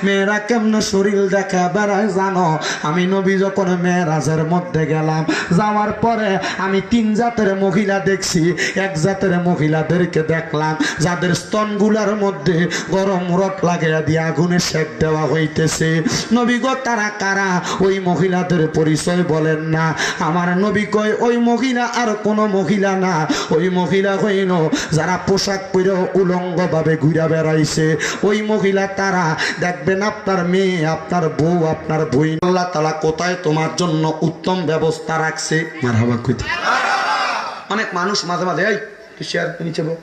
মেয়েরা কেমনে শরীর দেখা বেড়ায় জানো? আমি নবী যখন মেরাজের মধ্যে গেলাম, যাওয়ার পরে আমি 3 জাতের মহিলা দেখছি। এক জাতের মহিলাদেরকে দেখলাম যাদের স্তনগুলার মধ্যে গরম রড লাগিয়ে দিয়ে আগুনে সেক দেওয়া হইতেছে। নবী গো তারা কারা? ওই মহিলাদের পরিচয় বলেন না। আমার নবী কয় ওই মহিলা আর কোনো মহিলা না, ওই মহিলা হইল যারা পোশাক পরে উলঙ্গ ভাবে ঘুরে বেড়াইছে। ওই মহিলা তারা। দেখবেন আপনার মেয়ে, আপনার বউ, আপনার বই, আল্লাহ তাআলা কোথায় তোমার জন্য উত্তম ব্যবস্থা রাখছে। মারহাবা কইতে অনেক মানুষ মাঝে মাঝে এই তুই শেয়ার নিচে বল,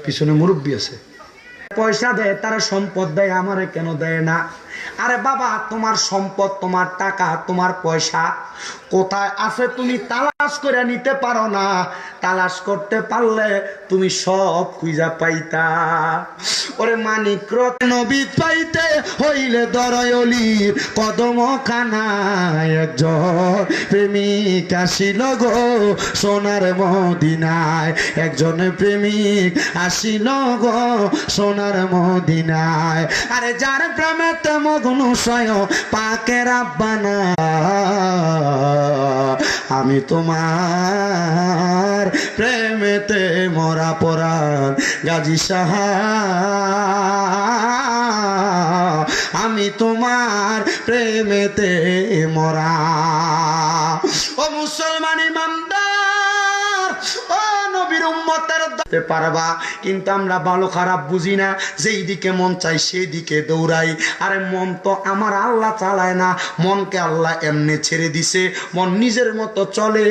পিছনে মুরব্বী আছে, পয়সা দেয়, তারা সম্পদ দেয়, আমারে কেন দেয় না? আরে বাবা, তোমার সম্পদ, তোমার টাকা, তোমার পয়সা কোথায় আছে তুমি তালাশ করে নিতে পারো না। তালাশ করতে পারলে তুমি সব খুঁজা পাইতা। ওরে মানিক রত্ন নবী পাইতে হইলে দরয়লির কদম খানায় একজন প্রেমিক আসিল গো সোনার মদিনায়। একজন প্রেমিক আসিল গো সোনার মদিনায়। আরে যার প্রেমেতে মগ্ন সয় পাকে রাব্বানা, আমি তোমার প্রেমেতে মরা পরাণ গাজী সাহা, আমি তোমার প্রেমেতে মরা। ও মুসলমান ইমানদার, ও নবীর উম্মতের পারবা, কিন্তু আমরা ভালো খারাপ বুঝি না, যেই দিকে মন চাই সেই দিকে দৌড়াই। আরে মন তো আমার আল্লাহ চালায় না, মনকে আল্লাহ এমনি ছেড়ে দিছে, মন নিজের মতো চলে।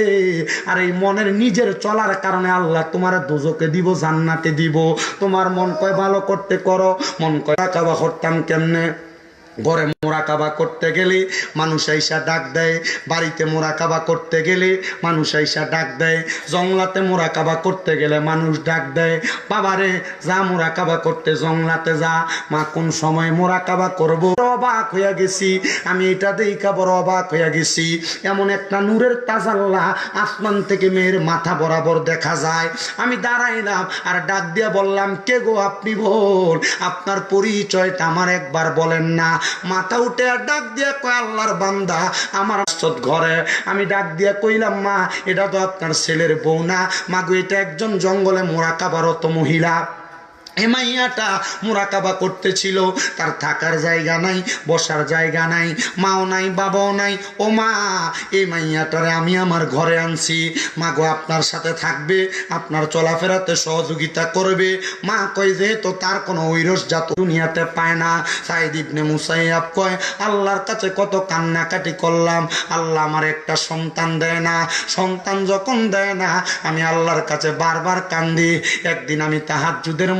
আর এই মনের নিজের চলার কারণে আল্লাহ তোমার দোজকে দিব, জান্নাতে দিব। তোমার মন কয় ভালো করতে করো, মন কয় কাবা করতাম কেমনে? ঘরে মোরাকাবা করতে গেলে মানুষ আইসা ডাক দেয়, বাড়িতে মোরাকাবা করতে গেলে মানুষ আইসা ডাক দেয়, জংলাতে মোরাকাবা করতে গেলে মানুষ ডাক দেয়, বাবারে যা মোরাকাবা করতে জংলাতে যা। মা কোন সময় মোরাকাবা করব? অবাক হইয়া গেছি আমি, এটা দেখা বড় অবাক হইয়া গেছি। এমন একটা নূরের তাজাল্লা আসমান থেকে মেয়ের মাথা বরাবর দেখা যায়। আমি দাঁড়াইলাম আর ডাক দিয়া বললাম, কে গো আপনি? বল আপনার পরিচয়টা আমার একবার বলেন না। মাথা উঠে আর ডাক দিয়া কয়, আল্লাহর বান্দা আমার ঘরে। আমি ডাক দিয়া কইলাম, মা এটা তো আপনার ছেলের বউ না? মাগো এটা একজন জঙ্গলে মোরাকাবারত মহিলা। এই মাইয়াটা মোরাকাবা করতেছিল, তার থাকার জায়গা নাই, বসার জায়গা নাই, মাও নাই, বাবাও নাই। ও মা, এই মাইয়াটারে আমি আমার ঘরে আনছি, মা গো আপনার সাথে থাকবে, আপনার চলাফেরাতে সহযোগিতা করবে। মা কয় যেহেতু তার কোনো ঐরস জাত দুনিয়াতে পায় না। সাইদ ইবনে মুসাইয়াব কয়, আল্লাহর কাছে কত কান্নাকাটি করলাম, আল্লাহ আমার একটা সন্তান দেয় না। সন্তান যখন দেয় না আমি আল্লাহর কাছে বারবার কান্দি। একদিন আমি তাহাজ্জুদের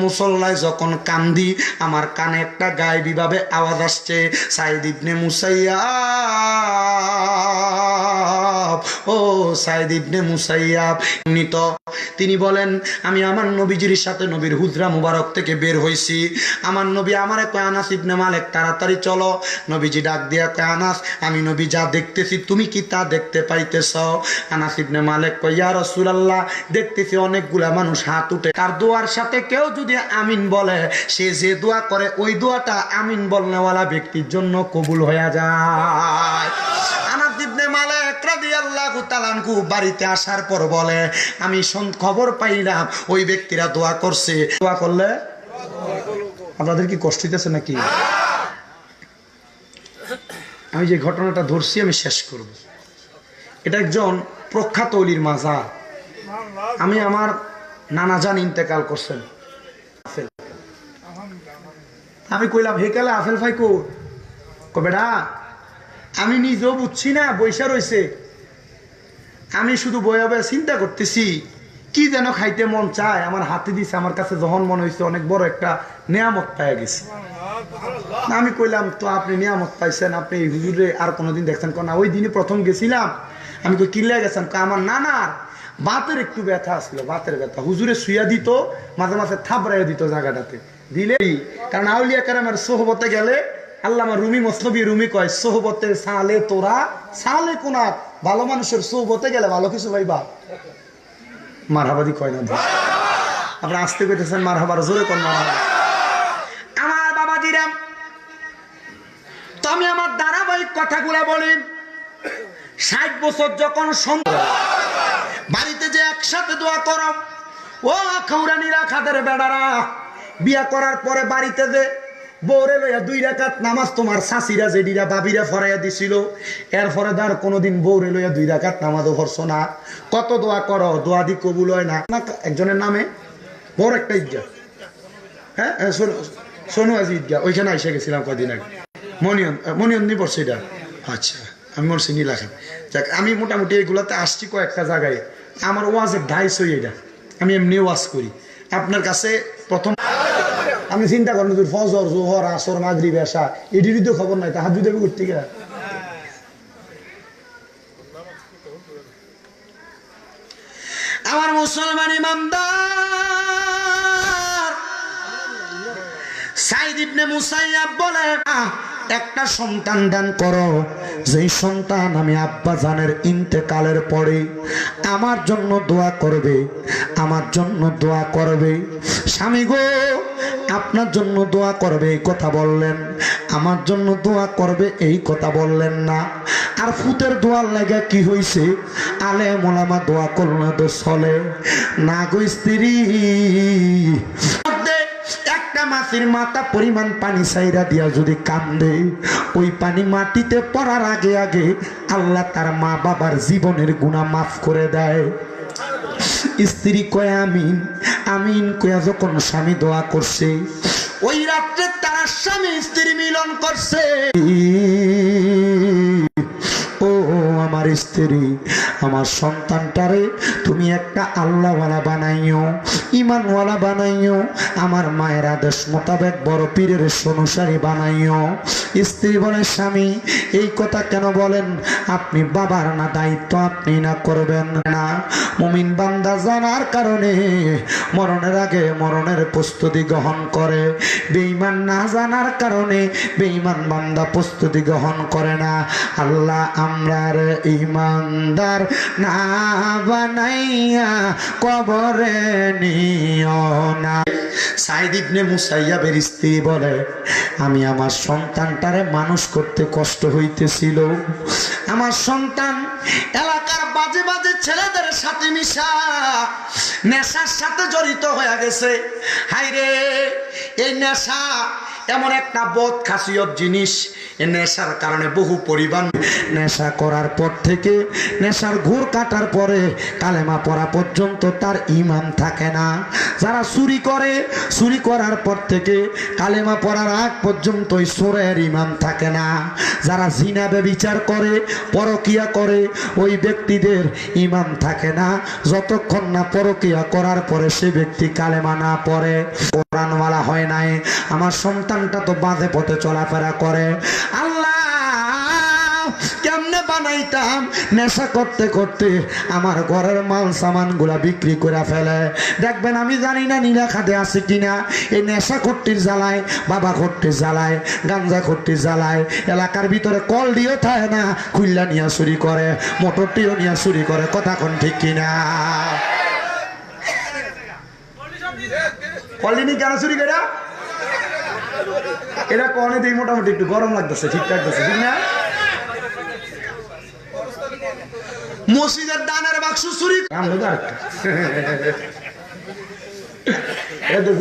যখন কান্দি, আমার কানে একটা গায়েবী ভাবে আওয়াজ আসছে, সাইদ ইবনে মুসাইয়াব, ও সাইদ ইবনে মুসাইয়াব। তিনি বলেন, আমি আমার নবীজির সাথে নবীর হুজরা মুবারক থেকে বের হইছি। আমার নবী আমারে কয়, আনাস ইবনে মালিক তাড়াতাড়ি চলো। নবীজি ডাক দিয়া কয়, আনাস আমি নবী যা দেখতেছি তুমি কি তা দেখতে পাইতেছ? আনাস ইবনে মালিক কয়, ইয়া রাসূলুল্লাহ, দেখতেছি অনেকগুলা মানুষ হাত উঠে, তার দোয়ার সাথে কেউ যদি আমিন বলে, সে যে দোয়া করে ওই দোয়াটা আমিন বলনেওয়ালা ব্যক্তির জন্য কবুল হয়ে যায়। আনাস ইবনে মালিক রাদিয়াল্লাহু তাআলা আনহু বাড়িতে আসার পর বলে, আমি খবর পাইলাম ওই ব্যক্তিরা দোয়া করছে। দোয়া করলে আপনাদের কি কষ্ট হইতেছে নাকি? আমি যে ঘটনাটা ধরছি আমি শেষ করব। এটা একজন প্রখ্যাত ওলির মাজার। আমি আমার নানা জান ইন্তেকাল করছেন। আমি কইলাম, হেকালে আফেল ভাই কো বেটা, আমি নিজেও বুঝছি না, বৈশা রয়েছে। আমি শুধু বয়া বয়া চিন্তা করতেছি কি যেন খাইতে মন চায়, আমার হাতে দিছে। আমার কাছে যখন মনে হয়েছে অনেক বড় একটা নিয়ামত পাইয়া গেছি। আমি কইলাম, তো আপনি নিয়ামত পাইছেন, আপনি এই হুজুরে আর কোনোদিন দেখছেন? না, ওই দিনে প্রথম গেছিলাম। আমি কই কিনলে গেছেন? আমার নানার বাতের একটু ব্যথা আসলো, বাতের ব্যথা। হুজুরে শুয়া দিত, মাঝে মাঝে থাপড়াইয়া দিত জায়গাটাতে দিলেই। কারণ আউলিয়া কারামের সোহবতে গেলে, আল্লামা রুমি মসনবী রুমি কয়, সোহবতে সালে তোরা সালে কোনা, ভালো মানুষের সোহবতে গেলে ভালো কিছু পাইবা। মারহাবাদি কয় না আপনারা আসতে পেতেছেন মারহাবার জোরে কোন মারহাবা। আমার বাবাজিরা, তো আমি আমার ধারাবাহিক কথাগুলা বলি। 60 বছর যখন বাড়িতে যে একসাথে দোয়া করো, ও খৌরানিরা খাদের বেড়ারা, বিয়া করার পরে বাড়িতে যে বউরে লইয়া 2 রাকাত নামাজ তোমার শাশিরা জেডিরা বাবিরা ফরাইয়া দিছিল, এরপরে তার কোনোদিন বউরে লইয়া 2 রাকাত নামাজও পড়ছো না। কত দোয়া করো, দোয়া দি কবুল হয় না। একজনের নামে বড় একটা ঈদগাহ, হ্যাঁ সোনু আজি ঈদগাহ, ওইখানে এসে গেছিলাম কয়দিন আগে। মনিয়ন নি পড়ছে এটা। আচ্ছা, আমি মরছি নীলাখান। যাক, আমি মোটামুটি এগুলাতে আসছি কয়েকটা জায়গায়। আমার ওয়াজের 250 এটা, আমি এমনি ওয়াজ করি। আপনার কাছে প্রথম আমি চিন্তা করেন ফজর জোহর আসর মাগরিব এশা এটিরই তো খবর নাই, তাহার যদি করতে গেলে আমার মুসলমান ইমানদার সাইদ ইবনে মুসাইয়াব বলে, একটা সন্তান দান করো, যেই সন্তান আমি আব্বা জানের ইন্তেকালের পরে আমার জন্য দোয়া করবে, আমার জন্য দোয়া করবে। স্বামী গো, আপনার জন্য দোয়া করবে এই কথা বললেন, আমার জন্য দোয়া করবে এই কথা বললেন না। আর ফুতের দোয়ার লাগা কি হইছে? আলেম ওলামা দোয়া করলে তো চলে না গো। স্ত্রী একটা মাছের মাথা পরিমাণ পানি চাইরা দিয়া যদি কান্দে, ওই পানি মাটিতে পড়ার আগে আগে আল্লাহ তার মা বাবার জীবনের গুনাহ মাফ করে দেয়। স্ত্রী কয় আমিন, আমিন কয়া যখন স্বামী দোয়া করছে, ওই রাত্রে তার স্বামী স্ত্রী মিলন করছে। ও আমার স্ত্রী, আমার সন্তানটারে তুমি একটা আল্লাহওয়ালা বানাইও, ইমানওয়ালা বানাইও, আমার মায়ের আদেশ মোতাবেক বড় পীরের অনুসারী বানাইও। স্ত্রী বলে, স্বামী এই কথা কেন বলেন? আপনি বাবার না, দায়িত্ব আপনি না করবেন না। মুমিন বান্দা জানার কারণে মরণের আগে মরণের প্রস্তুতি গ্রহণ করে, বেঈমান না জানার কারণে বেঈমান বান্দা প্রস্তুতি গ্রহণ করে না। আল্লাহ আমরার ইমানদার না বানাইয়া কবরে নিও না। সাইদ ইবনে মুসাইয়াবের স্ত্রী বলে, আমি আমার সন্তানটারে মানুষ করতে কষ্ট হইতেছিল। আমার সন্তান এলাকার বাজে বাজে ছেলেদের সাথে মিশা নেশার সাথে জড়িত হয়ে গেছে। হায়রে, এই নেশা এমন একটা বদ খাসিয়ত জিনিস, এই নেশার কারণে বহু পরিবার নেশা করার পর থেকে, নেশার ঘুর কাটার পরে কালেমা পড়া পর্যন্ত তার ঈমান থাকে না। যারা চুরি করে, চুরি করার পর থেকে কালেমা পড়ার আগ পর্যন্ত চোরের ঈমান থাকে না। যারা জিনা ব্যভিচার করে, পরকিয়া করে, ওই ব্যক্তিদের ঈমান থাকে না যতক্ষণ না পরকিয়া করার পরে সে ব্যক্তি কালেমা না পড়ে, কোরআনওয়ালা হয় নাই। আমার সন্তানটা তো বাঁধে পথে চলাফেরা করে। আল্লাহ কেমনে বানাইতাম? নেশা করতে করতে আমার ঘরের মাল সামান গুলা বিক্রি করে ফেলে। দেখবেন, আমি জানি না নীলা খাদে আছে কিনা, এই নেশা করতির জ্বালায়, বাবা করতে জ্বালায়, গাঞ্জা করতে জ্বালায়, এলাকার ভিতরে কল দিয়েও থাকে না, খুল্লা নিয়ে চুরি করে, মোটরটিও নিয়ে চুরি করে। কথা কোন ঠিক কিনা? কলিনি কেন চুরি করে? এটা কনে দিই মোটামুটি একটু গরম লাগতেছে, ঠিক লাগতেছে, ঠিক না? মসজিদের দানের বাক্স চুরি,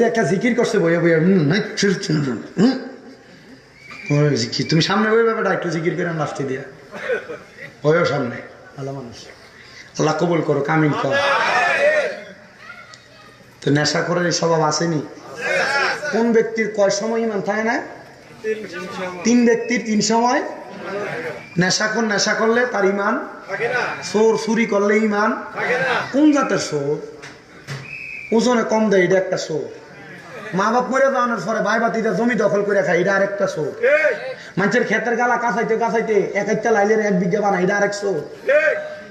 একটা জিকির করছে বইয়া বইয়া। তুমি সামনে বই ব্যাপারটা একটু জিকির করে লাস্টে দিয়া বইও সামনে। ভালো মানুষ, আল্লাহ কবুল করো, কামিল কর। তো নেশা করার এই স্বভাব আসেনি? কোন ব্যক্তির কয় সময় ইমান থাকে না? 3 ব্যক্তির 3 সময়। নেশা করলে তার ইমান, চোর চুরি করলে ইমান। কোন জাতের চোর? ওজনে কম দেয়, এটা একটা চোর। মা বাপ মরে যাওয়ানোর পরে ভাই বাতিটা জমি দখল করে খায়, এটা আরেকটা চোর। মানুষের ক্ষেতের গালা কাছাইতে কাছাইতে 1 লাইলে 1 বিঘা বানায়, এটা আরেক চোর।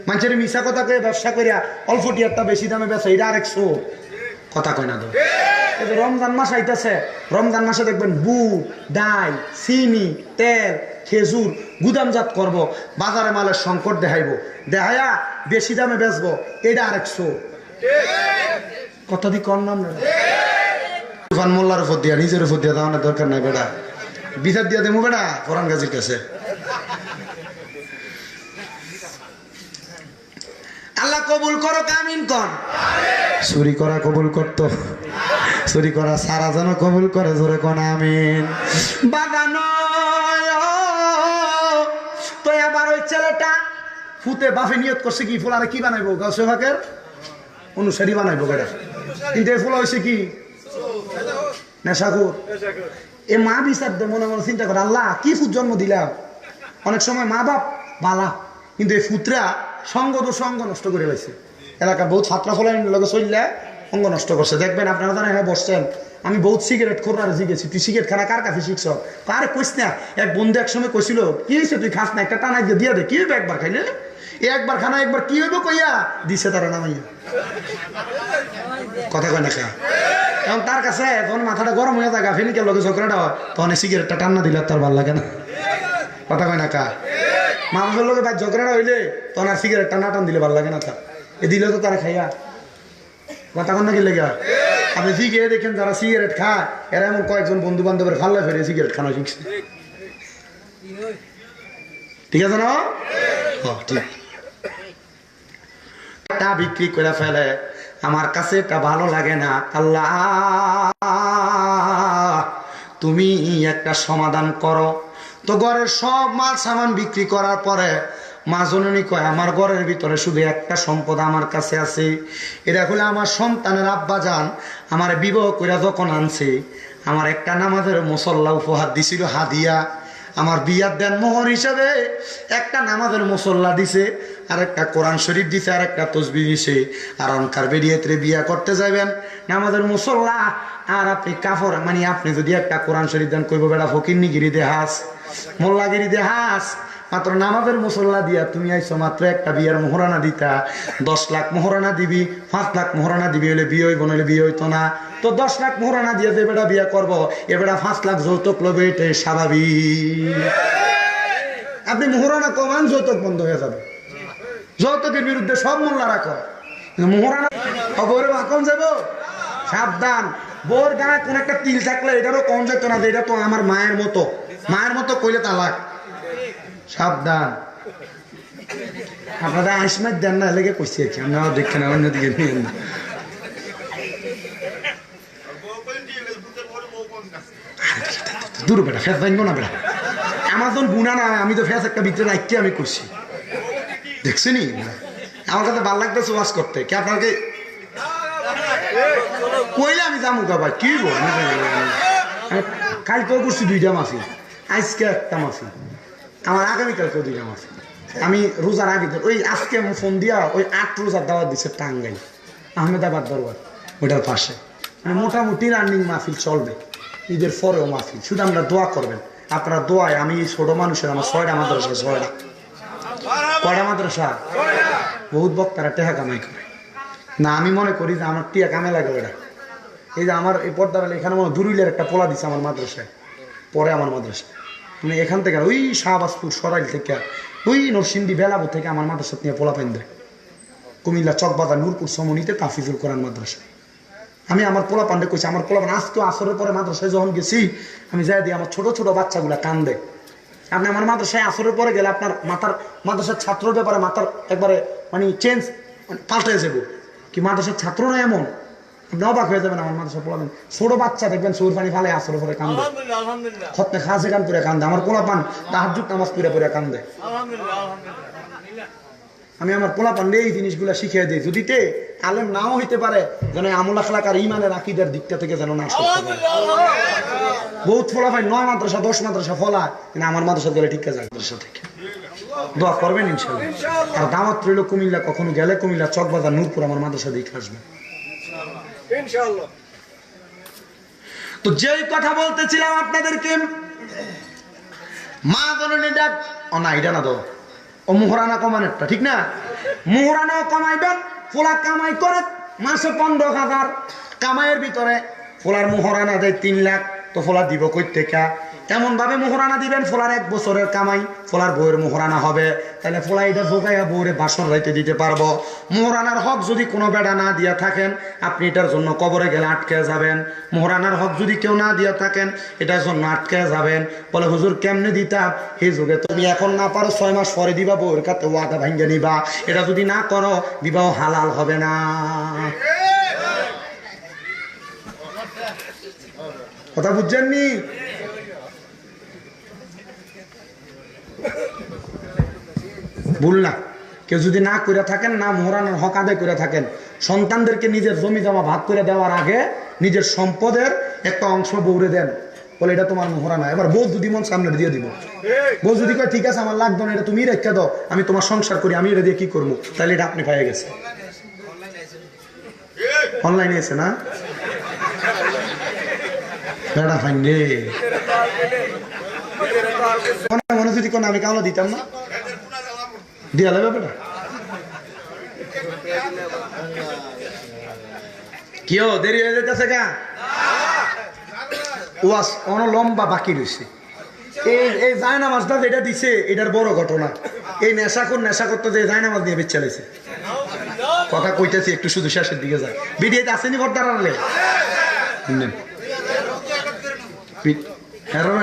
মানুষের মিশা কথা করে ব্যবসা করিয়া অল্প টিয়ারটা বেশি দামে বেচা, এটা আরেক চোর। কথা কয় না তো? রমজান মাস আইতেছে, রমজান মাসে দেখবেন বুট, ডাল, চিনি, তেল, খেজুর গুদামজাত করব, বাজারে মালের সংকট দেখাইব, দেখাইয়া বেশি দামে বেচবো, এটা আরেক চোর। কথা দি কর নাম না তুফান মোল্লার উপর দিয়া নিজের উপর দিয়া দেওয়ানোর দরকার নাই বেটা, বিচার দিয়া দেবো বেটা ফরান গাজীর কাছে। আল্লাহ কবুল করো, আমিন কর। চুরি করা কবুল করতো, চুরি করা সারা যেন কবুল করে, জোরে কোন আমিন। বাগানো তো এবার ওই ছেলেটা ফুতে বাফে নিয়ত করছে কি ফুলারে কি বানাইবো, গাছে ভাগের অনুসারী বানাইবো বেটা, কিন্তু এই ফুলা হয়েছে কি নেশাখোর। এ মা বিচার দে মনে মনে চিন্তা করে, আল্লাহ কি ফুট জন্ম দিলাম। অনেক সময় মা বাপ বালা, কিন্তু এই ফুতরা সঙ্গ দোষ অঙ্গ নষ্ট করে ফেলেছে। এলাকার বহুত ছাত্র ফলাইন লগে চললে অঙ্গ নষ্ট করছে। দেখবেন আপনারা যারা এখানে বসছেন, আমি বহুত সিগারেট খোরারে জিগেছি, তুই সিগারেট খানা কার কাছে শিখছ? আরে কইস না, এক বন্ধু এক সময় কইছিল কি হয়েছে তুই খাস না, একটা টানা দিয়ে দে, কি হইবে একবার খাইলে, একবার খানা একবার কি হইব কইয়া দিছে তারা নামাইয়া, কথা কয় না খা। এখন তার কাছে তখন মাথাটা গরম হয়ে যায়, ফেনিকের লগে ঝগড়াটা হয়, তখন সিগারেটটা টান্না দিলে তার ভাল লাগে না, কথা কয় না কা। মানুষের লোকের ভাই ঝগড়াটা হইলে তখন আর সিগারেট টানা টান দিলে ভাল লাগে না তার, এ দিলে তো তারা খাইয়া, কথা কন না কি লেগে। আপনি শিখে দেখেন যারা সিগারেট খায় এরা এমন কয়েকজন বন্ধু বান্ধবের ফাল্লা ফেরে সিগারেট খানো শিখছে, ঠিক আছে না? ঠিক। টা বিক্রি করে ফেলে, আমার কাছে এটা ভালো লাগে না, আল্লাহ তুমি একটা সমাধান করো। তো ঘরের সব মাল সামান বিক্রি করার পরে মা জননী কয়, আমার ঘরের ভিতরে শুধু একটা সম্পদ আমার কাছে আছে, এটা হলে আমার সন্তানের আব্বা যান আমার বিবাহ করে যখন আনছে আমার একটা নামাজের মুসল্লা উপহার দিছিল হাদিয়া, আমার বিয়ার দেন মোহর হিসাবে একটা নামাজের মুসল্লা দিছে, আর একটা কোরআন শরীফ দিছে, আর একটা তসবিহ দিছে। আর অনকার বেরিয়েতে বিয়া করতে যাবেন নামাজের মুসল্লা আর আপনি কাপড়, মানে আপনি যদি একটা কোরআন শরীফ দেন কইব বেড়া ফকিরনিগিরি দেহাস মোল্লাগিরি দেহাস, মাত্র নামাজের মুসল্লা দিয়া তুমি আইছো মাত্র একটা বিয়ার মোহরানা দিতা, 10 লাখ মোহরানা দিবি, 5 লাখ মোহরানা দিবি, হলে বিয়ে হইব নইলে বিয়ে হইতো না। তো 10 লাখ মোহরানা দিয়ে যে বেটা বিয়ে করবো, এ বেটা 5 লাখ যৌতুক লবে, এটাই স্বাভাবিক। আপনি মোহরানা কমান যৌতুক বন্ধ হয়ে যাবে, যৌতুকের বিরুদ্ধে সব মোল্লা রাখো, মোহরানা খবরে কম যাব, সাবধান। বোর গায়ে কোন একটা তিল থাকলে এটারও কম যেত না যে এটা তো আমার মায়ের মতো, মায়ের মতো কইলে তালাক, সাবধান। আপনারা আইসমাই দেন না লেগে কইছি আর কি, আপনারা দেখেন অন্যদিকে নিয়েন না। দূর বেটা ফেস জানবো না বেটা, আমার যখন গুণা না আমি তো ফেস একটা ভিতরে রাখতে আমি করছি, দেখছি নি আমার কাছে ভাল লাগতেছে ওয়াজ করতে। কি আপনাকে কইলে আমি যাবো ভাই, কি বল কালকেও করছি 2টা মাসি, আজকে একটা মাসি, আমার আগামীকালকেও 2টা মাসি। আমি রোজার আগে ওই আজকে ফোন দিয়া ওই 8 রোজার দাওয়াত দিচ্ছে টাঙ্গাইল আহমেদাবাদ দরবার, ওইটার পাশে, মানে মোটামুটি রানিং মাহফিল চলবে, ঈদের পরেও মাহফিল। শুধু আমরা দোয়া করবেন, আপনারা দোয়ায় আমি ছোট মানুষের আমার 6টা মাদ্রাসা, 6টা কয়টা মাদ্রাসা, বহুত বক্তারা টেহা কামাই করে না, আমি মনে করি যে আমার টিয়া কামে লাগে ওটা। এই যে আমার এই পর্দা এখানে মনে দুরুইলের একটা পোলা দিচ্ছে আমার মাদ্রাসায়, পরে আমার মাদ্রাসায়, মানে এখান থেকে ওই শাহবাজপুর সরাইল থেকে ওই নরসিংদী বেলাপুর থেকে আমার মাদ্রাসা নিয়ে পোলা পেন দেয়, কুমিল্লা চকবাজার নূরপুর সমনিতে তাফিজুল কোরআন মাদ্রাসা। আমি আমার পোলা পান্ডে কইছি, আমার পোলা পান আজকেও আসরের পরে মাদ্রাসায় যখন গেছি আমি যাই দিই, আমার ছোট ছোট বাচ্চাগুলা কান্দে। আপনি আমার মাদ্রাসায় আসরের পরে গেলে আপনার মাথার মাদ্রাসার ছাত্রর ব্যাপারে মাথার একবারে মানে চেঞ্জ পাল্টে যাবো, কি মাদ্রাসার ছাত্ররা এমন, আপনি অবাক হয়ে যাবেন। আমার মাদ্রাসা পোলাবেন ছোট বাচ্চা দেখবেন সৌর পানি ফালে আসরের পরে কান্দে, খতনে খাসে গান করে কান্দে, আমার পোলা পান তাহাজ্জুদ নামাজ পড়ে পড়ে কান্দে। আমি আমার পোলা পান্ডে এই জিনিসগুলো শিখিয়ে দিই, যদি তে আলেম নাও হইতে পারে যেন আমল আখলাক আর ইমানের আকীদার দিকটা থেকে যেন নাশ করতে পারে। বহুত ফলা ভাই 9 মাদ্রাসা 10 মাদ্রাসা ফলা, কিন্তু আমার মাদ্রাসা গেলে ঠিক আছে, মাদ্রাসা থেকে দোয়া করবেন ইনশাআল্লাহ। আর দাওয়াত রইল কুমিল্লা, কখনো গেলে কুমিল্লা চকবাজার নূরপুর আমার মাদ্রাসা দেখে আসবেন ইনশাআল্লাহ। তো যেই কথা বলতেছিলাম আপনাদেরকে, মা জননী ডাক ও না এটা না তো ও মোহরানা কমানোরটা ঠিক না, মোহরানাও কমাইবেন, ফোলা কামাই করে মাসে 15,000 কামাইয়ের ভিতরে ফোলার মোহরানা দেয় 3 লাখ, তো ফোলা দিব কই থেকে? এমন ভাবে মোহরানা দিবেন ফোলার 1 বছরের কামাই ফোলার বউয়ের মোহরানা হবে, তাহলে ফোলা এটা জোগাইয়া বউরে বাসর রাইতে দিতে পারবো। মোহরানার হক যদি কোনো বেড়া না দিয়া থাকেন, আপনি এটার জন্য কবরে গেলে আটকে যাবেন। মোহরানার হক যদি কেউ না দিয়া থাকেন, এটার জন্য আটকে যাবেন। বলে হুজুর কেমনে দিতাম? এই যুগে তুমি এখন না পারো 6 মাস পরে দিবা, বউয়ের কাছে ওয়াদা ভাঙ্গে নিবা। এটা যদি না করো বিবাহ হালাল হবে না। কথা বুঝছেননি? ভুল না। কেউ যদি না করে থাকেন, না মোহরানার হক আদায় করে থাকেন, সন্তানদেরকে নিজের জমি জমা ভাগ করে দেওয়ার আগে নিজের সম্পদের একটা অংশ বউরে দেন। বলে এটা তোমার মোহরানা। এবার বউ যদি মন সামনে দিয়ে দিব, বউ যদি কয় ঠিক আছে আমার লাগবে না, এটা তুমি রেখে দাও, আমি তোমার সংসার করি, আমি এটা দিয়ে কি করবো, তাহলে এটা আপনি পাইয়ে গেছে। অনলাইনে আছে না বেড়া ফাইন রে, মনে যদি কোনো আমি কামলা দিতাম না, দিয়া লাগবে বেটা। কেউ দেরি হয়ে যেতেছে গা, ওয়াজ অনেক লম্বা বাকি রয়েছে। এই জায়নামাজটা যেটা দিছে এটার বড় ঘটনা। এই নেশা করতে যে জায়নামাজ নিয়ে বেচ চালাইছে। কথা কইতেছি একটু, শুধু শেষের দিকে যায়। ভিডিওতে আসেনি পর্দার আনলে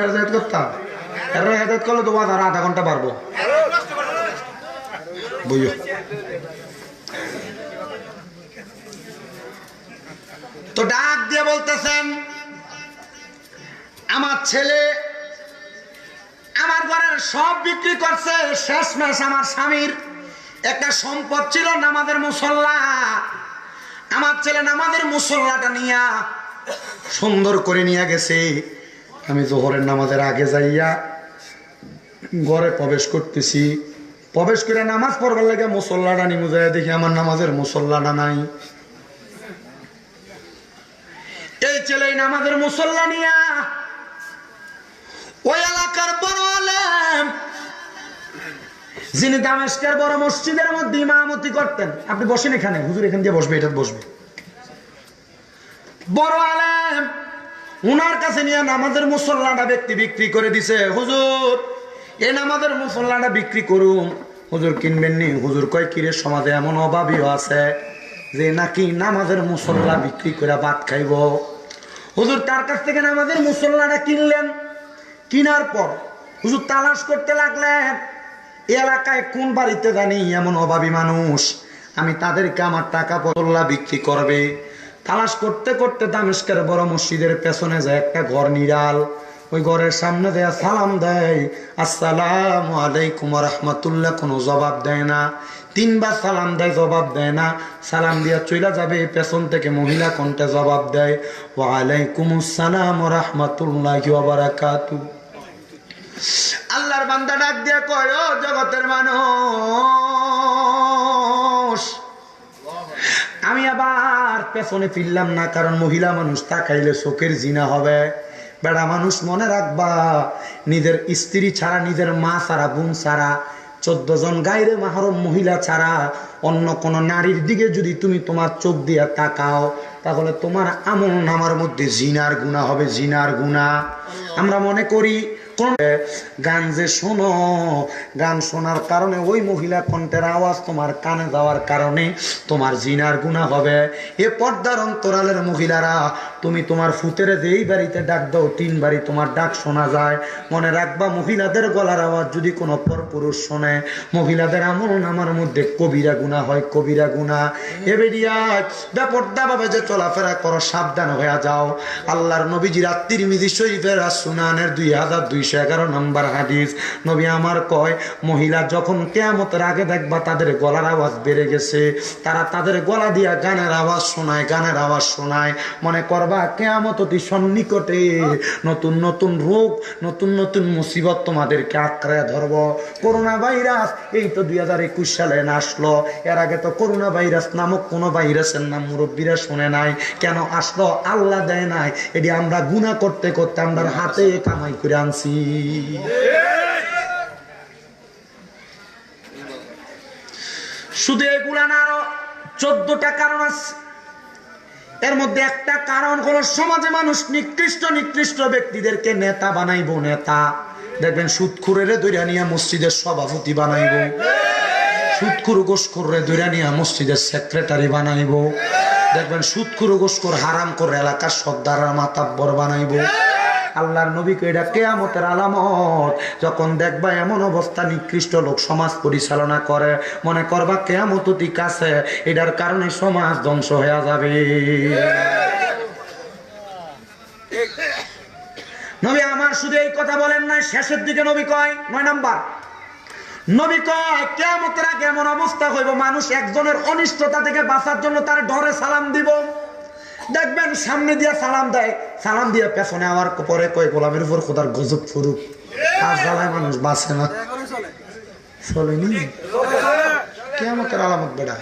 হেদায়েত করতাম, হেদায়েত করলে তো ওয়াজ আর আধা ঘন্টা পারবো। বুঝো তো ডাক দিয়ে বলতেছেন, আমার ছেলে আমার ঘরের সব বিক্রি করছে, শেষমেশ আমার স্বামীর একটা সম্পদ ছিল নামাজের মুসল্লা। আমার ছেলে নামাজের মুসল্লাটা নিয়া সুন্দর করে নিয়ে গেছে। আমি জোহরের নামাজের আগে যাইয়া ঘরে প্রবেশ করতেছি, প্রবেশ করে নামাজ পড়বার লাগে মুসল্লাটা নিমু, যায় দেখি আমার নামাজের মুসল্লাটা নাই। এই ছেলে নামাজের মুসল্লা নিয়া ওই এলাকার বড় আলেম, যিনি দামেস্কের বড় মসজিদের মধ্যে ইমামতি করতেন, আপনি বসেন এখানে, হুজুর এখান দিয়ে বসবে, এটা বসবে, বড় আলেম, উনার কাছে নিয়ে নামাজের মুসল্লাটা ব্যক্তি বিক্রি করে দিছে। হুজুর এই নামাজের মুসল্লাটা বিক্রি করুন। হুজুর কিনবেন নি? হুজুর কয় কিরে, সমাজে এমন অভাবীও আছে যে নাকি নামাজের মুসল্লা বিক্রি করে ভাত খাইব। হুজুর তার কাছ থেকে নামাজের মুসল্লাটা কিনলেন। কিনার পর হুজুর তালাশ করতে লাগলেন এলাকায় কোন বাড়িতে জানি এমন অভাবী মানুষ, আমি তাদেরকে আমার টাকা পয়সা বিক্রি করবে। তালাশ করতে করতে দামেস্কের বড় মসজিদের পেছনে যায় একটা ঘর নিরাল, ওই ঘরের সামনে দেয়া সালাম দেয়, আসসালামু আলাইকুম ওয়া রাহমাতুল্লাহ, কোনো জবাব দেয় না। 3 বার সালাম দেয়, জবাব দেয় না। সালাম দিয়া চইলা যাবে, পেছন থেকে মহিলা কণ্ঠে জবাব দেয়, ওয়া আলাইকুমুস সালাম ওয়া রাহমাতুল্লাহি ওয়া বারাকাতুহু। আল্লাহর বান্দা ডাক দিয়া কয়, ও জগতের মানুষ, আমি আবার পেছনে ফিরলাম না, কারণ মহিলা মানুষ তাকাইলে চোখের জিনা হবে। বেড়া মানুষ মনে রাখবা, নিজের স্ত্রী ছাড়া, নিজের মা ছাড়া, বোন ছাড়া, 14 জন গায়রে মাহরম মহিলা ছাড়া অন্য কোন নারীর দিকে যদি তুমি তোমার চোখ দিয়ে তাকাও, তাহলে তোমার আমল নামার মধ্যে জিনার গুনাহ হবে, জিনার গুনাহ। আমরা মনে করি গান যে শোনো, গান শোনার কারণে ওই মহিলা কণ্ঠের আওয়াজ তোমার কানে যাওয়ার কারণে তোমার জিনার গুনাহ হবে। এ পর্দার অন্তরালের মহিলারা, তুমি তোমার ফুতেরে যেই বাড়িতে ডাক দাও 3 বাড়ি তোমার ডাক শোনা যায়। মনে রাখবা, মহিলাদের গলার আওয়াজ যদি কোনো পরপুরুষ শোনে, মহিলাদের আমল নামার মধ্যে কবিরা গুনাহ হয়, কবিরা গুনাহ। এবেরিয়া বেপর্দা ভাবে যে চলাফেরা করো, সাবধান হয়ে যাও। আল্লাহর নবীজি তিরমিজি শরীফের সুনানের 2211 নম্বর হাদিস, নবী আমার কয়, মহিলা যখন কিয়ামতের আগে দেখবা তাদের গলার আওয়াজ বেড়ে গেছে, তারা তাদের গলা দিয়া গানের আওয়াজ শোনায়, গানের আওয়াজ শোনায়, মনে করবা কিয়ামত অতি সন্নিকটে, নতুন নতুন রোগ, নতুন নতুন মুসিবত তোমাদেরকে আঁকড়ায় ধরবো। করোনা ভাইরাস এই তো 2021 সালে আসলো, এর আগে তো করোনা ভাইরাস নামক কোনো ভাইরাসের নাম মুরব্বীরা শুনে নাই। কেন আসলো? আল্লাহ দেয় নাই, এটি আমরা গুনাহ করতে করতে আমরা হাতে কামাই করে আনছি। শুধু এগুলা না, আরো 14টা কারণ আছে। এর মধ্যে একটা কারণ হলো সমাজে মানুষ নিকৃষ্ট ব্যক্তিদেরকে নেতা বানাইবো। নেতা দেখবেন সুদখুরেরে দইরা নিয়ে মসজিদের সভাপতি বানাইবো, সুদখুর গোসখোররে দইরা নিয়ে মসজিদের সেক্রেটারি বানাইবো, দেখবেন সুদখুর গোসখোর হারাম করে এলাকার সর্দার মাতাব্বর বানাইবো। আল্লাহর নবী কই এটা কিয়ামতের আলামত। যখন দেখবা এমন অবস্থা নিকৃষ্ট লোক সমাজ পরিচালনা করে, মনে করবা কিয়ামত অতি কাছে, এটার কারণে সমাজ ধ্বংস হয়ে যাবে। নবী আমার শুধু এই কথা বলেন নাই, শেষের দিকে নবী কয় 9 নাম্বার, নবী কয় কিয়ামতের আগে এমন অবস্থা হইব মানুষ একজনের অনিষ্টতা থেকে বাঁচার জন্য তার ডরে সালাম দিব। দেখবেন সামনে দিয়ে সালাম দেয়, সালাম দিয়ে পেছনে আবার পরে কয় গোলামের উপর খোদার গজব ফুরুক। আর জ্বালায় মানুষ বাঁচে না, চলেনি কিয়ামতের আলামত বেড়া।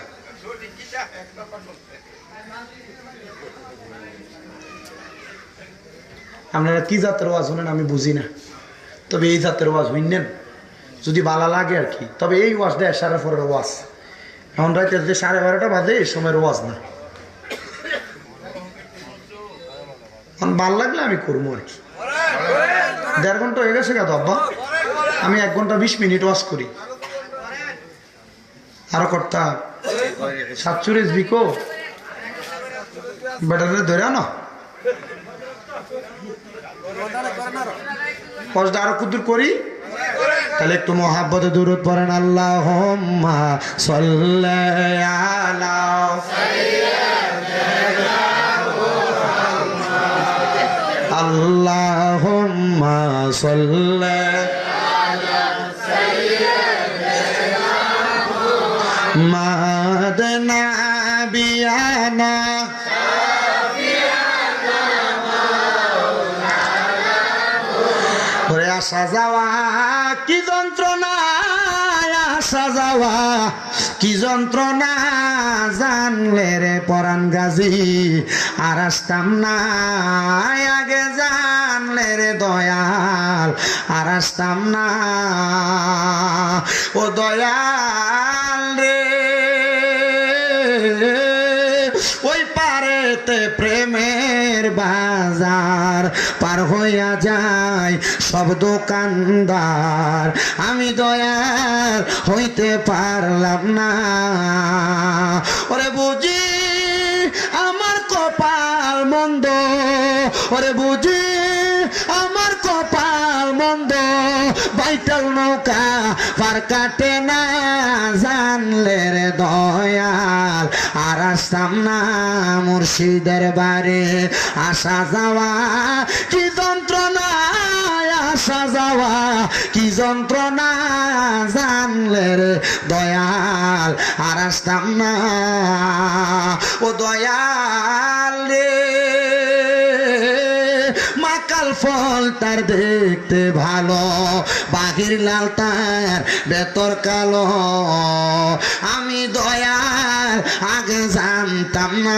আপনারা কি জাতের ওয়াজ শুনেন আমি বুঝি না, তবে এই জাতের ওয়াজ হইনেন যদি ভালো লাগে আর কি। তবে এই ওয়াজটা 4:30 ওয়াজ, এখন রাতে যে 12:30 বাজে এই সময়ের ওয়াজ না। ভাল লাগলে আমি করবো আর কি। 1.5 ঘন্টা হয়ে গেছে কত আব্বা, আমি 1 ঘন্টা 20 মিনিট ওয়াজ করি। আরো করতাম 47 বিকো বেটারে ধরে না ওয়াজটা আরো কুদুর করি। তাহলে একটু মোহাব্বতে দুরূদ পড়েন, আল্লাহুম্মা সাল্লি আলা আল্লাহুম্মা সাল্লি মাদনা বিয়ানা ওরে আসা যাওয়া কি যন্ত্রণা, আসা যাওয়া কি যন্ত্রণা, জানলে রে পরাণ গাজী আর আসতাম না, আগে জানলে রে দয়াল আর আসতাম না। ও দয়াল রে ওই পারেতে প্রেমের বাজার পার হইয়া যায় সব দোকানদার, আমি দয়াল হইতে পারলাম না। ওরে বুঝি আমার কপাল মন্দ, ওরে বুঝি আমার কপাল মন্দ, বাইটাল নৌকা পার কাটে না, জানলে রে দয়াল আর আসতাম না। মুর্শিদের বারে আসা যাওয়া কি যন্ত্রণা, আসা যাওয়া কি যন্ত্রণা, জানলে রে দয়াল আর আসতাম না। ও দয়াল রে মাকাল ফল তার দেখতে ভালো, বাঘের লাল তার বেতর কালো, আমি দয়াল আগে জানতাম না।